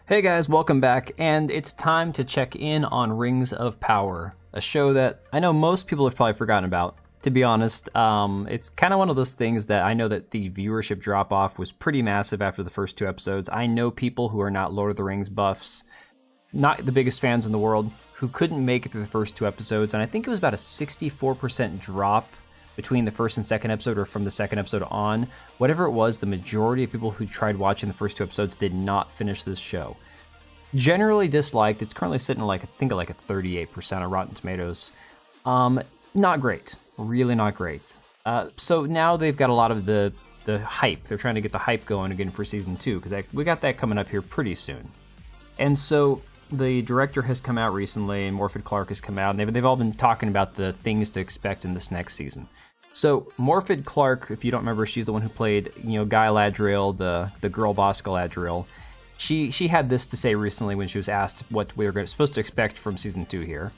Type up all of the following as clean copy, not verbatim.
Hey guys, welcome back, and it's time to check in on Rings of Power, a show that I know most people have probably forgotten about. To be honest, it's kind of one of those things that I know that the viewership drop-off was pretty massive after the first two episodes. I know people who are not Lord of the Rings buffs, not the biggest fans in the world, who couldn't make it through the first two episodes, and I think it was about a 64% drop between the first and second episode, or from the second episode on. Whatever it was, the majority of people who tried watching the first two episodes did not finish this show. Generally disliked. It's currently sitting at I think at a 38% on Rotten Tomatoes. Not great. Really not great. So now they've got a lot of the hype. They're trying to get the hype going again for season 2, because we got that coming up here pretty soon. And so the director has come out recently, and Morfydd Clark has come out, and they've all been talking about the things to expect in this next season. So Morfydd Clark, if you don't remember, she's the one who played, Guy Ladriel, the girl boss Galadriel. She had this to say recently when she was asked what we were supposed to expect from season 2 here.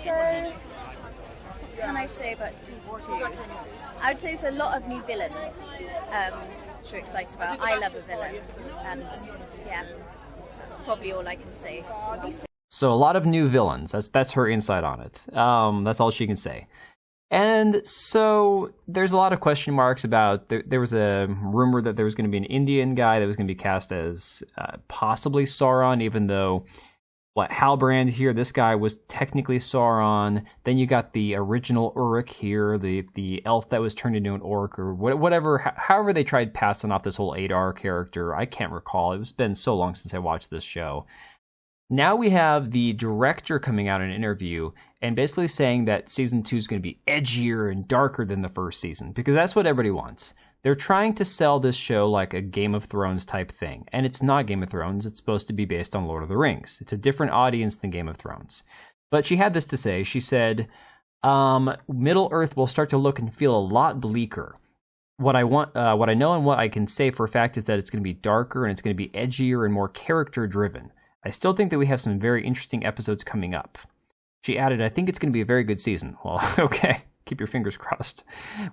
So, what can I say about season 2? I would say it's a lot of new villains, which we're excited about. I love a villain, and yeah, that's probably all I can say. So a lot of new villains. That's her insight on it. That's all she can say. And so there's a lot of question marks about, there was a rumor that there was going to be an Indian guy that was going to be cast as possibly Sauron, even though, Halbrand here, this guy was technically Sauron. Then you got the original Uruk here, the elf that was turned into an orc, or whatever, however they tried passing off this whole Adar character. I can't recall. It's been so long since I watched this show. Now we have the director coming out in an interview and basically saying that season 2 is going to be edgier and darker than the first season, because that's what everybody wants. They're trying to sell this show like a Game of Thrones type thing, and it's not Game of Thrones. It's supposed to be based on Lord of the Rings. It's a different audience than Game of Thrones. But she had this to say. She said, Middle Earth will start to look and feel a lot bleaker. What I know and what I can say for a fact is that it's going to be darker, and it's going to be edgier and more character-driven. I still think that we have some very interesting episodes coming up. She added, I think it's going to be a very good season. Well, okay, keep your fingers crossed.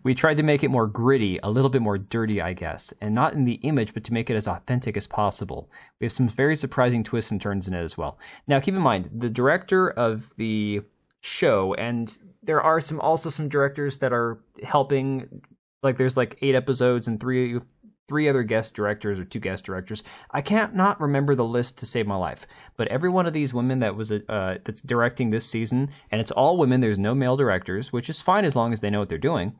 We tried to make it more gritty, a little bit more dirty, I guess, and not in the image, but to make it as authentic as possible. We have some very surprising twists and turns in it as well. Now, keep in mind, the director of the show, and there are also some directors that are helping, there's 8 episodes and three other guest directors, or 2 guest directors. I can't not remember the list to save my life. But every one of these women that's directing this season, and it's all women, there's no male directors, which is fine as long as they know what they're doing.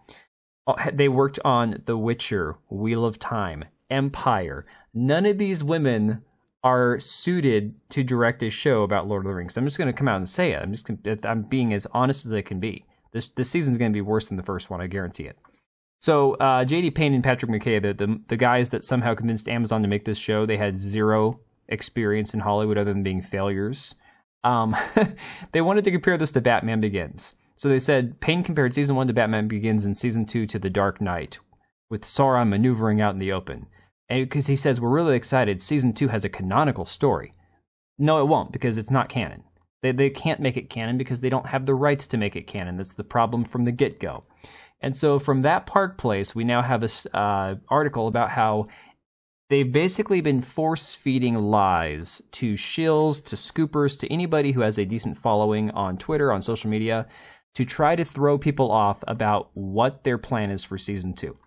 They worked on The Witcher, Wheel of Time, Empire. None of these women are suited to direct a show about Lord of the Rings. I'm just going to come out and say it. I'm being as honest as I can be. This season's going to be worse than the first one, I guarantee it. So J.D. Payne and Patrick McKay, the guys that somehow convinced Amazon to make this show, they had zero experience in Hollywood other than being failures. They wanted to compare this to Batman Begins. So they said Payne compared season 1 to Batman Begins and season 2 to The Dark Knight, with Sauron maneuvering out in the open. And because he says, we're really excited, season 2 has a canonical story. No, it won't, because it's not canon. They can't make it canon because they don't have the rights to make it canon. That's the problem from the get-go. And so from that Park Place, we now have this article about how they've basically been force-feeding lies to shills, to scoopers, to anybody who has a decent following on Twitter, on social media, to try to throw people off about what their plan is for season 2.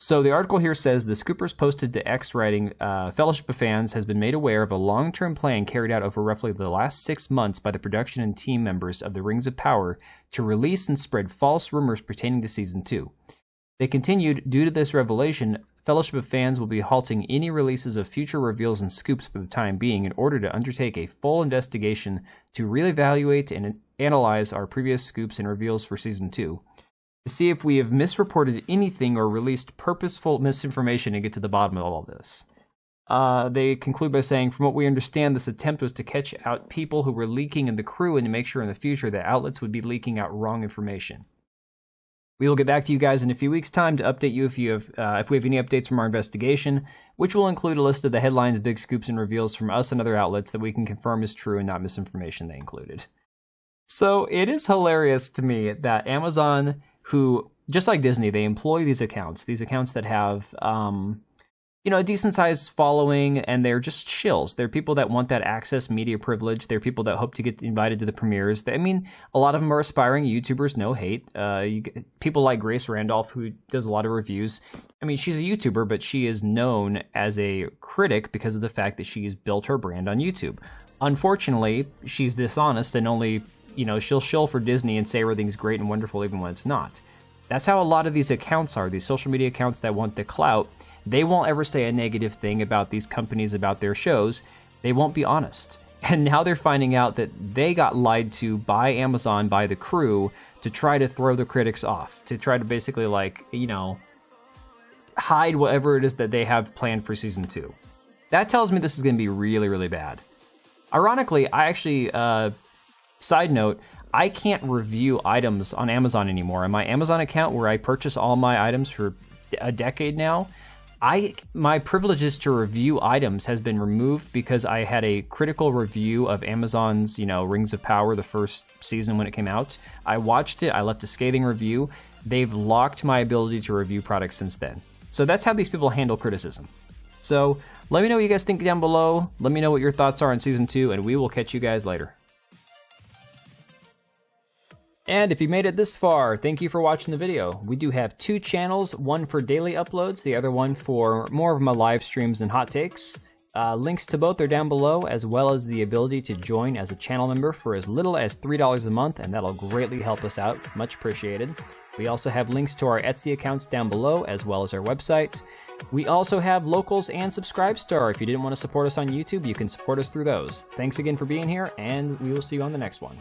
So the article here says the scoopers posted to X writing, Fellowship of Fans has been made aware of a long-term plan carried out over roughly the last 6 months by the production and team members of the Rings of Power to release and spread false rumors pertaining to Season 2. They continued, due to this revelation, Fellowship of Fans will be halting any releases of future reveals and scoops for the time being in order to undertake a full investigation to reevaluate and analyze our previous scoops and reveals for Season 2. To see if we have misreported anything or released purposeful misinformation and get to the bottom of all this. They conclude by saying, from what we understand, this attempt was to catch out people who were leaking in the crew and to make sure in the future that outlets would be leaking out wrong information. We will get back to you guys in a few weeks' time to update you if we have any updates from our investigation, which will include a list of the headlines, big scoops, and reveals from us and other outlets that we can confirm is true and not misinformation they included. So it is hilarious to me that Amazon, who, just like Disney, they employ these accounts that have a decent sized following, and they're just shills. They're people that want that access media privilege. They're people that hope to get invited to the premieres. I mean, a lot of them are aspiring YouTubers, no hate. People like Grace Randolph, who does a lot of reviews. I mean, she's a YouTuber, but she is known as a critic because of the fact that she has built her brand on YouTube. Unfortunately, she's dishonest and only, she'll shill for Disney and say everything's great and wonderful even when it's not. That's how a lot of these accounts are, these social media accounts that want the clout. They won't ever say a negative thing about these companies, about their shows. They won't be honest. And now they're finding out that they got lied to by Amazon, by the crew, to try to throw the critics off, to try to basically, hide whatever it is that they have planned for season 2. That tells me this is going to be really, really bad. Ironically, I actually, side note, I can't review items on Amazon anymore. On my Amazon account, where I purchase all my items for a decade now, my privileges to review items has been removed because I had a critical review of Amazon's, Rings of Power, the first season when it came out. I watched it, I left a scathing review. They've locked my ability to review products since then. So that's how these people handle criticism. So let me know what you guys think down below. Let me know what your thoughts are on season 2, and we will catch you guys later. And if you made it this far, thank you for watching the video. We do have 2 channels, one for daily uploads, the other one for more of my live streams and hot takes. Links to both are down below, as well as the ability to join as a channel member for as little as $3 a month, and that'll greatly help us out. Much appreciated. We also have links to our Etsy accounts down below, as well as our website. We also have Locals and Subscribestar. If you didn't want to support us on YouTube, you can support us through those. Thanks again for being here, and we will see you on the next one.